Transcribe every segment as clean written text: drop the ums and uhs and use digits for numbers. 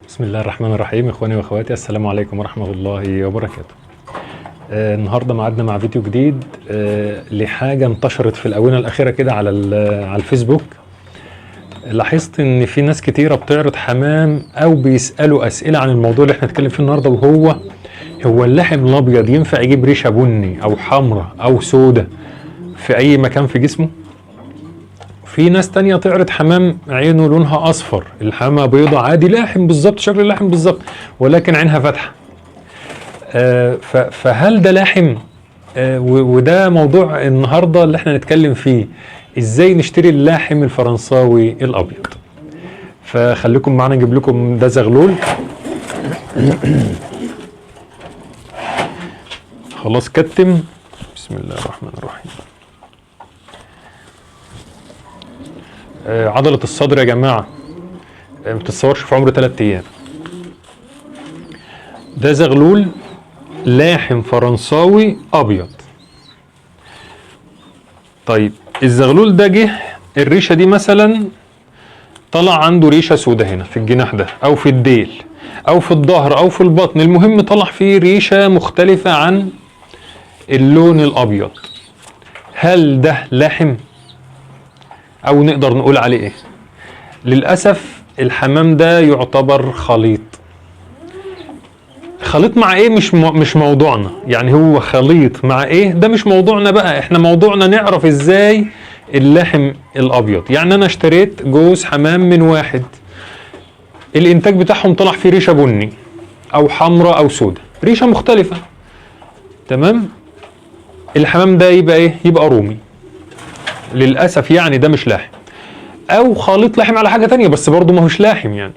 بسم الله الرحمن الرحيم. اخواني واخواتي، السلام عليكم ورحمة الله وبركاته. النهارده معادنا مع فيديو جديد لحاجة انتشرت في الآونة الأخيرة كده على الفيسبوك. لاحظت ان في ناس كتيرة بتعرض حمام او بيسألوا أسئلة عن الموضوع اللي احنا هنتكلم فيه النهارده، وهو اللحم الابيض ينفع يجيب ريشة بني او حمراء او سودة في اي مكان في جسمه؟ في ناس تانية تعرض حمام عينه لونها اصفر، الحمامة بيضة عادي، لاحم بالظبط، شكل اللحم بالظبط، ولكن عينها فاتحة. فهل ده لاحم؟ وده موضوع النهاردة اللي احنا نتكلم فيه، ازاي نشتري اللاحم الفرنساوي الابيض. فخليكم معنا، نجيب لكم ده زغلول. خلاص كتم. بسم الله الرحمن الرحيم. عضلة الصدر يا جماعة ما بتتصورش في عمر 3 ايام. ده زغلول لاحم فرنساوي ابيض. طيب الزغلول ده جه الريشة دي مثلا طلع عنده ريشة سودة هنا في الجناح ده او في الديل او في الظهر او في البطن، المهم طلع فيه ريشة مختلفة عن اللون الابيض. هل ده لاحم او نقدر نقول عليه ايه؟ للأسف الحمام ده يعتبر خليط. خليط مع ايه؟ مش موضوعنا، يعني هو خليط مع ايه ده مش موضوعنا بقى. احنا موضوعنا نعرف ازاي اللحم الابيض. يعني انا اشتريت جوز حمام من واحد، الانتاج بتاعهم طلع فيه ريشة بني او حمراء او سودة، ريشة مختلفة، تمام. الحمام ده يبقى ايه؟ يبقى رومي. للأسف يعني ده مش لاحم، او خليط لاحم على حاجة تانية بس برضه ما هوش لاحم. يعني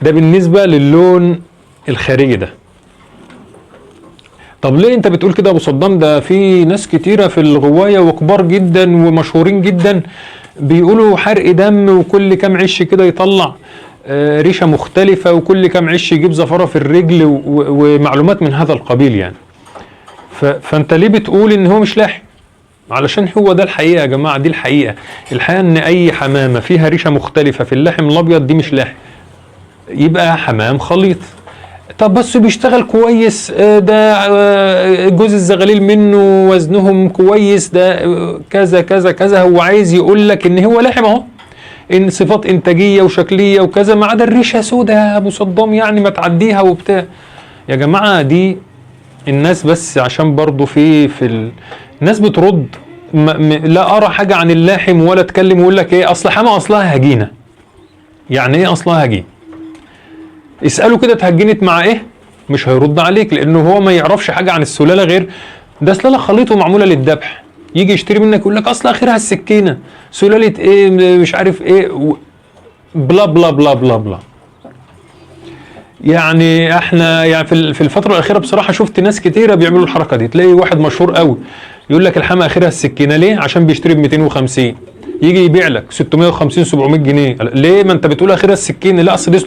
ده بالنسبة للون الخارجي ده. طب ليه انت بتقول كده يا ابو صدام؟ ده في ناس كتيرة في الغواية وكبار جدا ومشهورين جدا بيقولوا حرق دم، وكل كام عش كده يطلع ريشة مختلفة، وكل كام عش يجيب زفرة في الرجل ومعلومات من هذا القبيل. يعني فانت ليه بتقول ان هو مش لاحم؟ علشان هو ده الحقيقة يا جماعة، دي الحقيقة ان اي حمامة فيها ريشة مختلفة في اللحم الابيض دي مش لاحم، يبقى حمام خليط. طب بس بيشتغل كويس، ده جوز الزغاليل منه وزنهم كويس، ده كذا كذا كذا. هو عايز يقول لك ان هو لحم اهو، ان صفات انتاجيه وشكليه وكذا، ما عدا الريشه سودا يا ابو صدام، يعني ما تعديها وبتاع. يا جماعه دي الناس بس عشان برضو الناس بترد لا ارى حاجه عن اللاحم ولا اتكلم ويقول لك ايه اصل حما اصلها هجينه. يعني ايه اصلها هجين؟ اسأله كده اتهجنت مع ايه؟ مش هيرد عليك، لانه هو ما يعرفش حاجة عن السلالة غير ده سلالة خليط ومعمولة للذبح. يجي يشتري منك يقول لك اصل اخرها السكينة، سلالة ايه مش عارف ايه، بلا بلا بلا بلا بلا. يعني احنا يعني في الفترة الأخيرة بصراحة شفت ناس كتيرة بيعملوا الحركة دي. تلاقي واحد مشهور قوي يقول لك الحما اخرها السكينة، ليه؟ عشان بيشتري ب 250، يجي يبيع لك 650 700 جنيه. ليه؟ ما انت بتقول اخرها السكينة. لا اصل دي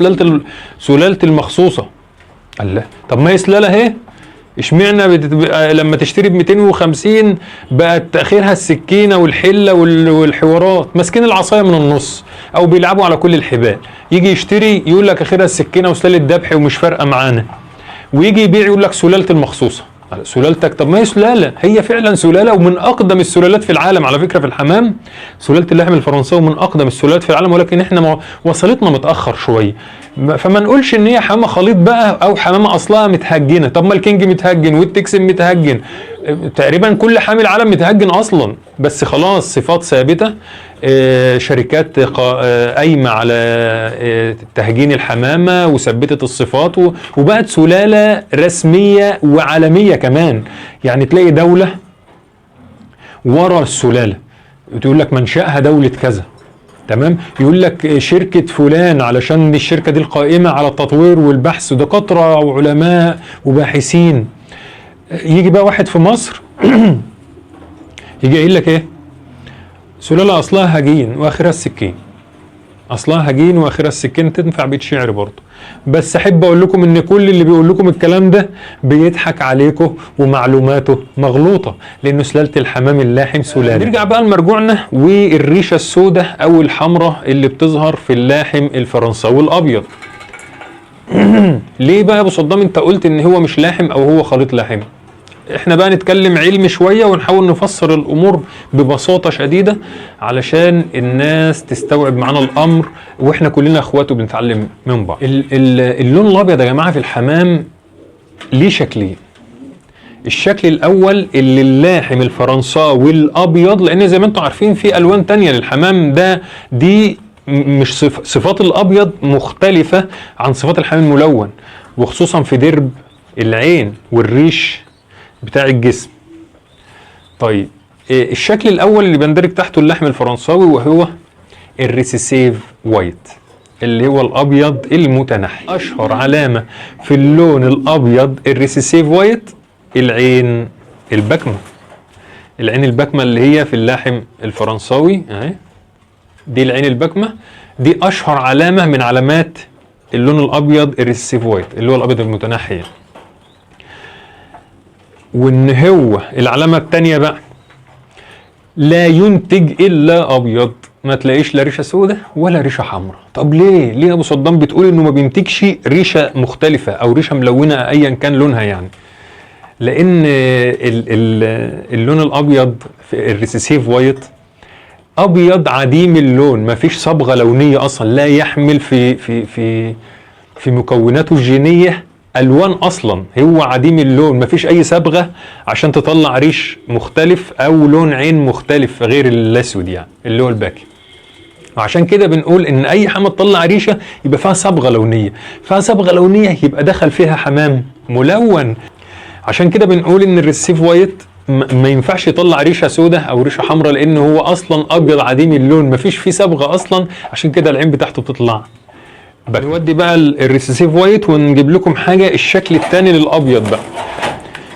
سلالة المخصوصة. الله، طب ما هي سلالة اهي، اشمعنى لما تشتري ب 250 بقت اخرها السكينة والحلة والحوارات؟ ماسكين العصاية من النص او بيلعبوا على كل الحبال. يجي يشتري يقول لك اخرها السكينة وسلالة ذبح ومش فارقة معانا، ويجي يبيع يقول لك سلالة المخصوصة. سلالتك؟ طب ما هي سلالة، هي فعلا سلالة، ومن أقدم السلالات في العالم على فكرة في الحمام. سلالة اللحم الفرنساوي من أقدم السلالات في العالم، ولكن احنا وصلتنا متأخر شوية. فما نقولش إن هي حمامة خليط بقى أو حمامة أصلها متهجنة. طب ما الكينج متهجن والتكسن متهجن، تقريبا كل حامل العالم متهجن أصلا، بس خلاص صفات ثابتة. شركات قايمة على تهجين الحمامة وثبتت الصفات، وبقت سلالة رسمية وعالمية كمان. يعني تلاقي دولة ورا السلالة، تقول لك منشأها دولة كذا، تمام، يقول لك شركة فلان علشان الشركة دي القائمة على التطوير والبحث، ودكاترة وعلماء وباحثين. يجي بقى واحد في مصر يجي يقول لك ايه؟ سلالة أصلها هجين وآخرها السكين. أصلها هجين وآخرها السكين، تنفع بيت شعر برضه. بس أحب أقول لكم إن كل اللي بيقول لكم الكلام ده بيضحك عليكم ومعلوماته مغلوطة، لأنه سلالة الحمام اللاحم سلالة. نرجع بقى لمرجوعنا والريشة السوداء أو الحمراء اللي بتظهر في اللاحم الفرنساوي الأبيض. ليه بقى يا ابو صدام انت قلت ان هو مش لاحم او هو خليط لاحم؟ احنا بقى نتكلم علمي شوية ونحاول نفسر الامور ببساطة شديدة علشان الناس تستوعب معانا الامر، واحنا كلنا اخوات وبنتعلم من بعض. اللون الابيض يا جماعة في الحمام ليه شكلين. الشكل الاول اللي اللاحم الفرنساوي الابيض، لان زي ما انتم عارفين في الوان تانية للحمام دي مش صفات الابيض مختلفة عن صفات الحمام الملون، وخصوصا في درب العين والريش بتاع الجسم. طيب الشكل الاول اللي بندرج تحته اللحم الفرنساوي وهو الريسيسيف وايت، اللي هو الابيض المتنحي. اشهر علامة في اللون الابيض الريسيسيف وايت العين البكمة. العين البكمة اللي هي في اللحم الفرنساوي اهي، دي العين البكمة، دي اشهر علامة من علامات اللون الابيض الريسيسيف وايت اللي هو الابيض المتنحي. وان هو العلامة التانية بقى لا ينتج الا ابيض، ما تلاقيش لا ريشه سوداء ولا ريشه حمراء. طب ليه يا ابو صدام بتقول انه ما بينتجش ريشه مختلفه او ريشه ملونه ايا كان لونها؟ يعني لان اللون الابيض في الريسيسيف وايت ابيض عديم اللون، ما فيش صبغه لونيه اصلا، لا يحمل في مكوناته الجينيه الوان اصلا، هو عديم اللون، ما فيش اي صبغه عشان تطلع ريش مختلف او لون عين مختلف غير الاسود يعني اللي هو الباكي. وعشان كده بنقول ان اي حمام تطلع ريشه يبقى فيها صبغه لونيه، فيها صبغه لونيه يبقى دخل فيها حمام ملون. عشان كده بنقول ان الريسيف وايت ما ينفعش يطلع ريشه سوداء او ريشه حمراء، لان هو اصلا ابيض عديم اللون، ما فيش فيه صبغه اصلا، عشان كده العين بتاعته بتطلع بقى. نودي بقى الريسيسيف وايت ونجيب لكم حاجه الشكل الثاني للابيض بقى.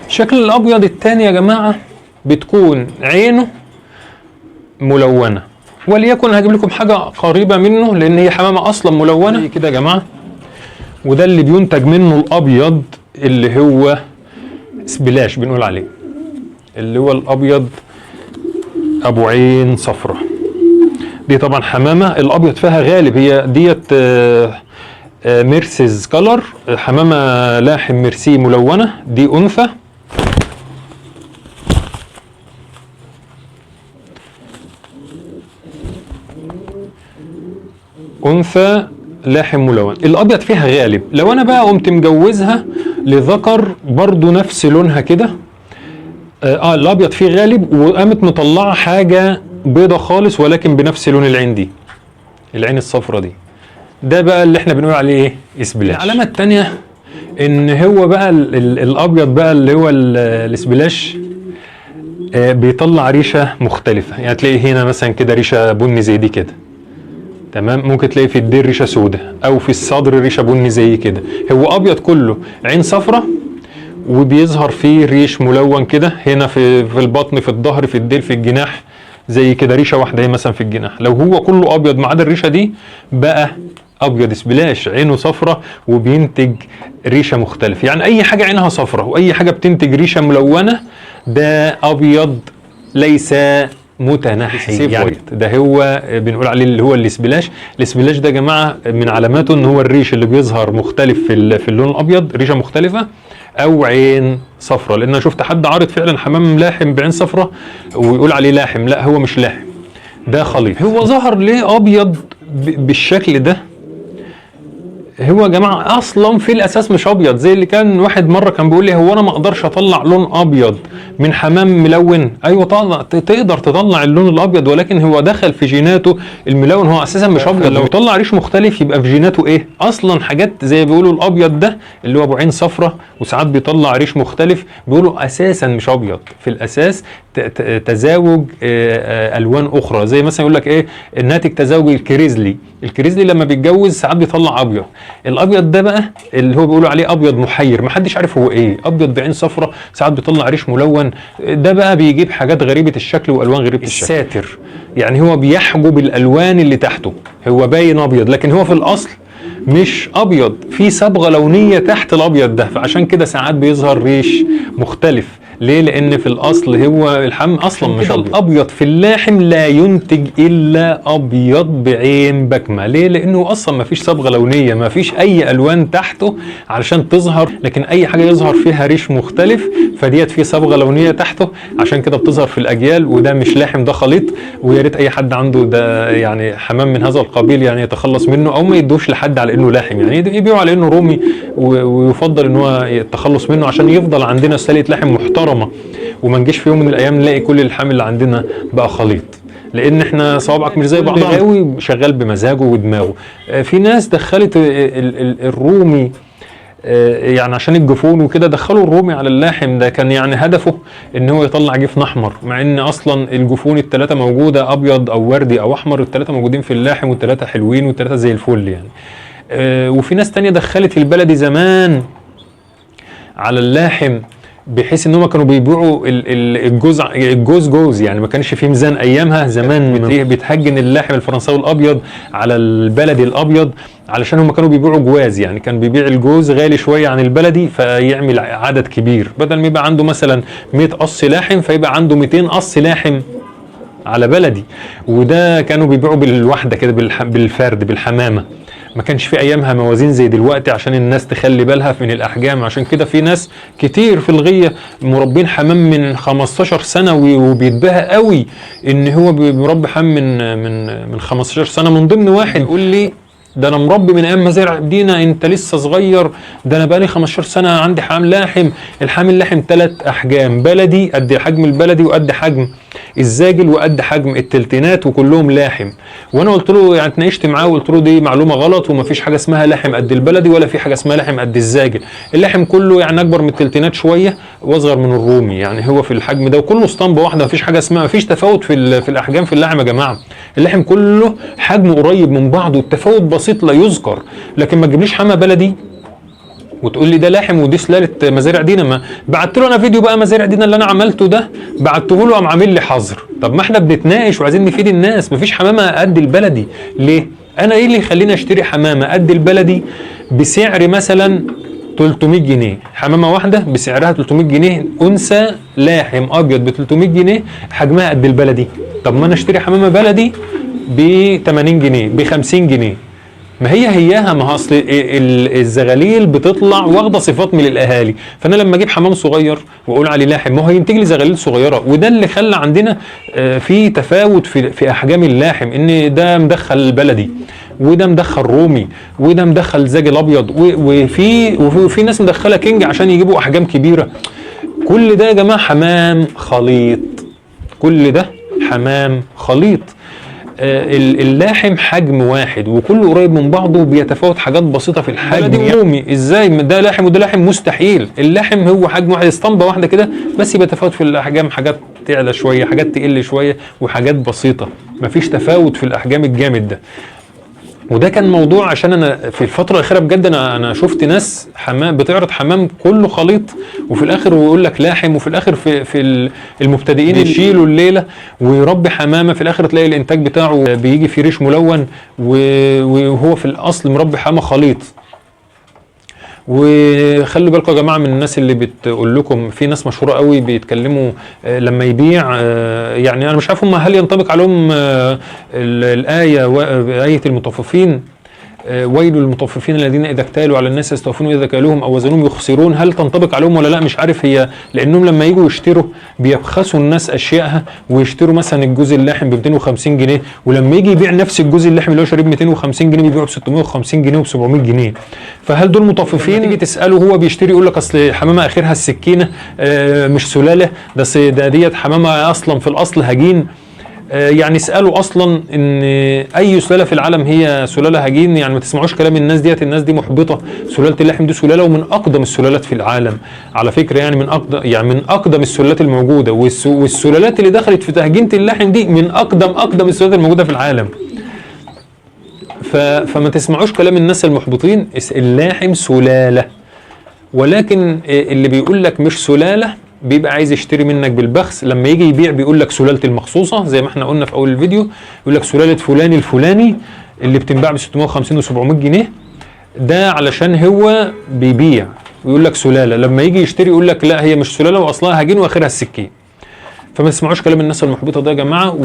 الشكل الابيض الثاني يا جماعه بتكون عينه ملونه، وليكن هجيب لكم حاجه قريبه منه لان هي حمامه اصلا ملونه كده يا جماعه. وده اللي بينتج منه الابيض اللي هو سبلاش بنقول عليه، اللي هو الابيض ابو عين صفراء. دي طبعا حمامه الابيض فيها غالب، هي ديت ميرسيز كلر، حمامه لاحم ميرسي ملونه، دي انثى. انثى لاحم ملون، الابيض فيها غالب. لو انا بقى قمت مجوزها لذكر برضو نفس لونها كده، الابيض فيه غالب، وقامت مطلعه حاجه بيضه خالص ولكن بنفس لون العين دي، العين الصفراء دي، ده بقى اللي احنا بنقول عليه ايه؟ اسبلاش. العلامه الثانيه ان هو بقى الابيض بقى اللي هو الاسبلاش بيطلع ريشه مختلفه، يعني تلاقي هنا مثلا كده ريشه بني زي دي كده، تمام، ممكن تلاقي في الدير ريشه سوداء او في الصدر ريشه بني زي كده. هو ابيض كله عين صفراء وبيظهر فيه ريش ملون كده، هنا في البطن في الظهر في الديل في الجناح زي كده ريشه واحده هي مثلا في الجناح. لو هو كله ابيض ما عدا الريشه دي بقى ابيض اسبلاش، عينه صفراء وبينتج ريشه مختلف. يعني اي حاجه عينها صفراء واي حاجه بتنتج ريشه ملونه ده ابيض ليس متنحي يعني. ده هو بنقول عليه اللي هو الاسبلاش. الاسبلاش ده يا جماعه من علاماته ان هو الريش اللي بيظهر مختلف في اللون الابيض، ريشه مختلفه او عين صفراء. لان انا شفت حد عارض فعلا حمام لاحم بعين صفراء ويقول عليه لاحم، لا هو مش لاحم، ده خليط. هو ظهر ليه ابيض بالشكل ده؟ هو يا جماعه اصلا في الاساس مش ابيض، زي اللي كان واحد مره كان بيقول لي هو انا ما اقدرش اطلع لون ابيض من حمام ملون. ايوه تقدر تطلع اللون الابيض، ولكن هو دخل في جيناته الملون، هو اساسا مش ابيض. لو طلع ريش مختلف يبقى في جيناته ايه اصلا حاجات زي بيقولوا الابيض ده اللي هو ابو عين صفراء وساعات بيطلع ريش مختلف، بيقولوا اساسا مش ابيض، في الاساس تزاوج الوان اخرى، زي مثلا يقول لك ايه الناتج تزاوج الكريزلي. الكريزلي لما بيتجوز ساعات بيطلع ابيض. الابيض ده بقى اللي هو بيقولوا عليه ابيض محير، محدش عارف هو ايه، ابيض بعين صفراء ساعات بيطلع ريش ملون، ده بقى بيجيب حاجات غريبه الشكل والوان غريبه الشكل. الساتر يعني هو بيحجب الالوان اللي تحته، هو باين ابيض لكن هو في الاصل مش ابيض، في صبغه لونيه تحت الابيض ده، فعشان كده ساعات بيظهر ريش مختلف ليه؟ لان في الاصل هو اللحام اصلا مش ابيض. الابيض في اللاحم لا ينتج الا ابيض بعين بكمه. ليه؟ لانه اصلا ما فيش صبغه لونيه، ما فيش اي الوان تحته علشان تظهر، لكن اي حاجه يظهر فيها ريش مختلف فديت في صبغه لونيه تحته، عشان كده بتظهر في الاجيال. وده مش لاحم، ده خليط. ويا ريت اي حد عنده ده يعني حمام من هذا القبيل يعني يتخلص منه، او ما يدوش لحد على انه لاحم، يعني يبيعوا على انه رومي، ويفضل ان هو التخلص منه عشان يفضل عندنا سلة لحم محترمه، وما نجيش في يوم من الايام نلاقي كل اللحام اللي عندنا بقى خليط. لان احنا صوابعك مش زي بعضها قوي، شغال بمزاجه ودماغه. في ناس دخلت الرومي يعني عشان الجفون وكده، دخلوا الرومي على اللاحم ده، كان يعني هدفه ان هو يطلع جفن احمر، مع ان اصلا الجفون الثلاثه موجوده، ابيض او وردي او احمر، الثلاثه موجودين في اللاحم، والثلاثه حلوين والثلاثه زي الفل يعني. وفي ناس تانية دخلت البلدي زمان على اللاحم، بحيث ان هم كانوا بيبيعوا الجوز جوز، يعني ما كانش في ميزان ايامها زمان، بتهجن اللحم الفرنساوي الابيض على البلدي الابيض، علشان هم كانوا بيبيعوا جواز، يعني كان بيبيع الجوز غالي شويه عن البلدي، فيعمل عدد كبير، بدل ما يبقى عنده مثلا 100 قص لاحم فيبقى عنده 200 قص لاحم على بلدي. وده كانوا بيبيعوا بالوحده كده، بالفرد، بالحمامه. ما كانش في ايامها موازين زي دلوقتي عشان الناس تخلي بالها من الاحجام، عشان كده في ناس كتير في الغيه مربين حمام من 15 سنه وبيتباهى قوي ان هو بيربي حمام من 15 سنه. من ضمن واحد يقول لي ده انا مربي من ايام مزارع دينا، انت لسه صغير، ده انا بقالي 15 سنه عندي حمام لاحم. الحمام اللاحم 3 احجام، بلدي قد حجم البلدي وقد حجم الزاجل وقد حجم التلتينات، وكلهم لاحم. وانا قلت له يعني اتناقشت معاه وقلت له دي معلومه غلط، ومفيش حاجه اسمها لاحم قد البلدي ولا في حاجه اسمها لاحم قد الزاجل. اللاحم كله يعني اكبر من التلتينات شويه واصغر من الرومي، يعني هو في الحجم ده، وكله اسطمبه واحده، مفيش حاجه اسمها، مفيش تفاوت في الاحجام في اللاحم يا جماعه. اللحم كله حجمه قريب من بعضه، التفاوت بسيط لا يذكر. لكن ما تجيبليش حمى بلدي وتقول لي ده لاحم ودي سلاله مزارع دينا. ما بعت له انا فيديو بقى مزارع دينا اللي انا عملته ده، بعته له قام عامل لي حظر. طب ما احنا بنتناقش وعايزين نفيد الناس، مفيش حمامه قد البلدي. ليه؟ انا ايه اللي يخليني اشتري حمامه قد البلدي بسعر مثلا 300 جنيه، حمامه واحده بسعرها 300 جنيه، انثى لاحم ابيض ب 300 جنيه حجمها قد البلدي؟ طب ما انا اشتري حمامه بلدي ب 80 جنيه ب 50 جنيه. ما هياها، ما اصل الزغاليل بتطلع واخده صفات من الاهالي، فانا لما اجيب حمام صغير واقول عليه لاحم ما هو هينتج لي زغاليل صغيره. وده اللي خلى عندنا في تفاوت في احجام اللاحم، ان ده مدخل بلدي وده مدخل رومي وده مدخل زاجل ابيض، وفي ناس مدخله كينج عشان يجيبوا احجام كبيره. كل ده يا جماعه حمام خليط، كل ده حمام خليط. اللاحم حجم واحد وكله قريب من بعضه، بيتفاوت حاجات بسيطه في الحجم. رومي ازاي ده لاحم وده لاحم؟ مستحيل. اللحم هو حجم واحد، اسطمبه واحده كده، بس بيتفاوت في الاحجام، حاجات تعلى شويه، حاجات تقل شويه، وحاجات بسيطه. مفيش تفاوت في الاحجام الجامد ده. وده كان موضوع، عشان انا في الفتره الاخيره بجد انا شفت ناس حمام بتعرض حمام كله خليط، وفي الاخر ويقول لك لاحم، وفي الاخر في المبتدئين يشيلوا الليله ويربي حمامه، في الاخر تلاقي الانتاج بتاعه بيجي في ريش ملون وهو في الاصل مربي حمامه خليط. وخلوا بالكم يا جماعه من الناس اللي بتقول لكم، في ناس مشهوره قوي بيتكلموا لما يبيع، يعني انا مش عارف هم هل ينطبق عليهم آية المطففين، ويل للمطففين الذين اذا اكتالوا على الناس يستوفون واذا كالوهم او وزنوهم يخسرون. هل تنطبق عليهم ولا لا؟ مش عارف. هي لانهم لما يجوا يشتروا بيبخسوا الناس اشيائها، ويشتروا مثلا الجوز اللحم ب 250 جنيه، ولما يجي يبيع نفس الجوز اللحم اللي هو شاريه ب 250 جنيه بيبيعه ب 650 جنيه وب 700 جنيه. فهل دول مطففين؟ تيجي تساله هو بيشتري يقول لك اصل حمامه اخرها السكينه، مش سلاله، ده ديت حمامه اصلا في الاصل هجين. يعني اسألوا اصلا ان اي سلالة في العالم هي سلالة هجين، يعني ما تسمعوش كلام الناس ديت، الناس دي محبطة. سلالة اللحم دي سلالة ومن اقدم السلالات في العالم على فكرة، يعني من اقدم السلالات الموجودة، والسلالات اللي دخلت في تهجينة اللحم دي من اقدم السلالات الموجودة في العالم. فما تسمعوش كلام الناس المحبطين. اللاحم سلالة، ولكن اللي بيقول لك مش سلالة بيبقى عايز يشتري منك بالبخس. لما يجي يبيع بيقول لك سلالة المخصوصة، زي ما احنا قلنا في اول الفيديو، يقول لك سلالة فلان الفلاني اللي بتنباع ب 650 و 700 جنيه، ده علشان هو بيبيع. ويقول لك سلاله، لما يجي يشتري يقول لك لا هي مش سلاله واصلها هجين واخرها السكين. فما تسمعوش كلام الناس المحبطه ده يا جماعه،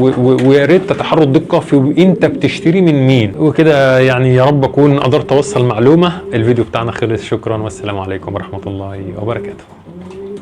ويا ريت تتحروا الدقه في انت بتشتري من مين. وكده يعني يا رب اكون قدرت اوصل معلومه. الفيديو بتاعنا خلص، شكرا والسلام عليكم ورحمه الله وبركاته.